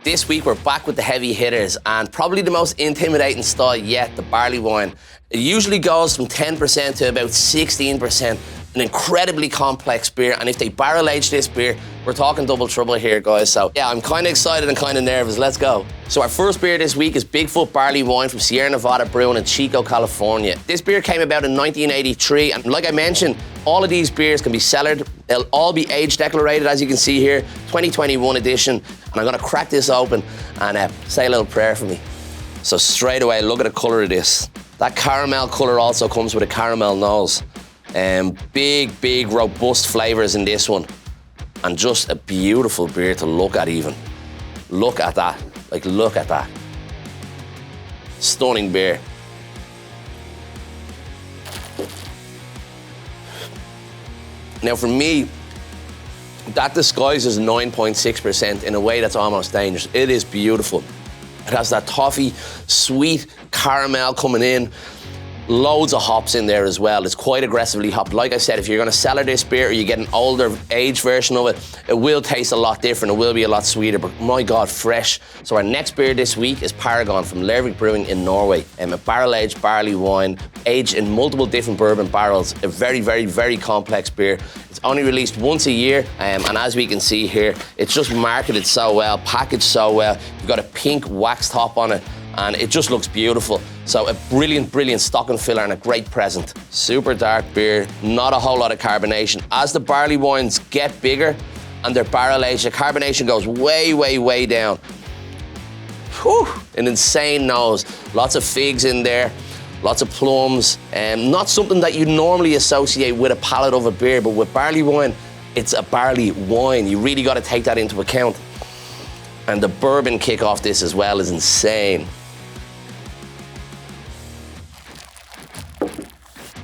This week we're back with the heavy hitters and probably the most intimidating style yet, the barley wine. It usually goes from 10% to about 16%, an incredibly complex beer, and if they barrel age this beer, we're talking double trouble here, guys. So yeah, I'm kind of excited and kind of nervous. Let's go. So our first beer this week is BIGFOOT Barley Wine from Sierra Nevada Brewing in Chico, California. This beer came about in 1983, and like I mentioned, all of these beers can be cellared. They'll all be age declarated, as you can see here, 2021 edition. And I'm gonna crack this open and say a little prayer for me. So straight away, look at the color of this. That caramel color also comes with a caramel nose. Big, robust flavors in this one. And just a beautiful beer to look at even. Look at that, like look at that. Stunning beer. Now for me, that disguises 9.6% in a way that's almost dangerous. It is beautiful. It has that toffee, sweet caramel coming in. Loads of hops in there as well. It's quite aggressively hopped. Like I said, if you're gonna cellar this beer or you get an older age version of it, it will taste a lot different. It will be a lot sweeter, but my God, fresh. So our next beer this week is Paragon from LERVIG Brewing in Norway. A barrel-aged barley wine, aged in multiple different bourbon barrels. A very complex beer. It's only released once a year, and as we can see here, it's just marketed so well, packaged so well. You've got a pink wax top on it, and it just looks beautiful. So a brilliant stocking filler and a great present. Super dark beer, not a whole lot of carbonation. As the barley wines get bigger and they're barrel aged, the carbonation goes way down. Whew, an insane nose. Lots of figs in there, lots of plums. Not something that you normally associate with a palate of a beer, but with barley wine, it's a barley wine. You really gotta take that into account. And the bourbon kick off this as well is insane.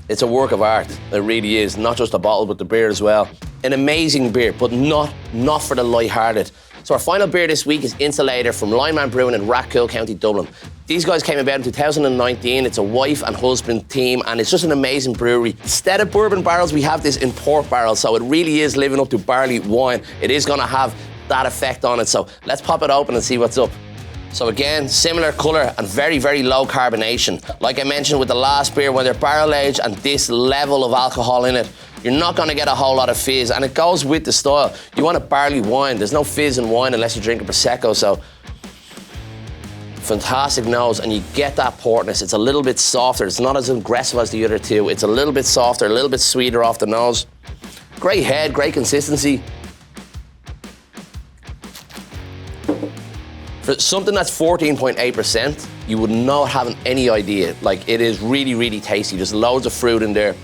It's a work of art, it really is. Not just a bottle, but the beer as well. An amazing beer, but not for the light-hearted. So our final beer this week is Insulator from LINEMAN Brewing in Rathcoole, County Dublin. These guys came about in 2019. It's a wife and husband team, and it's just an amazing brewery. Instead of bourbon barrels, we have this in port barrels, so it really is living up to barley wine. It is gonna have that effect on it, so let's pop it open and see what's up. So again, similar color and very low carbonation. Like I mentioned with the last beer, when they're barrel aged and this level of alcohol in it, you're not gonna get a whole lot of fizz, and it goes with the style. You want a barley wine. There's no fizz in wine unless you drink a Prosecco, so fantastic nose, and you get that portness. It's a little bit softer. It's not as aggressive as the other two. It's a little bit softer, a little bit sweeter off the nose. Great head, great consistency. For something that's 14.8%, you would not have any idea. Like, it is really tasty. There's loads of fruit in there,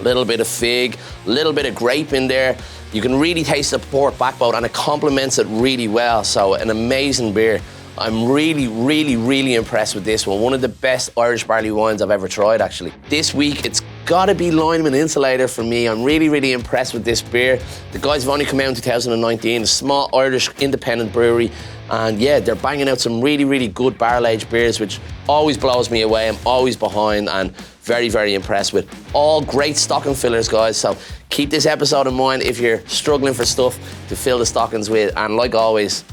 a little bit of fig, a little bit of grape in there. You can really taste the port backbone, and it complements it really well. So an amazing beer. I'm really impressed with this one. One of the best Irish barley wines I've ever tried, actually. This week, it's gotta be LINEMAN Insulator for me. I'm really impressed with this beer. The guys have only come out in 2019, a small Irish independent brewery. And yeah, they're banging out some really good barrel-aged beers, which always blows me away. I'm always behind and very impressed with. All great stocking fillers, guys. So keep this episode in mind if you're struggling for stuff to fill the stockings with. And like always,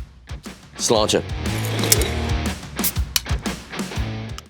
Sláinte.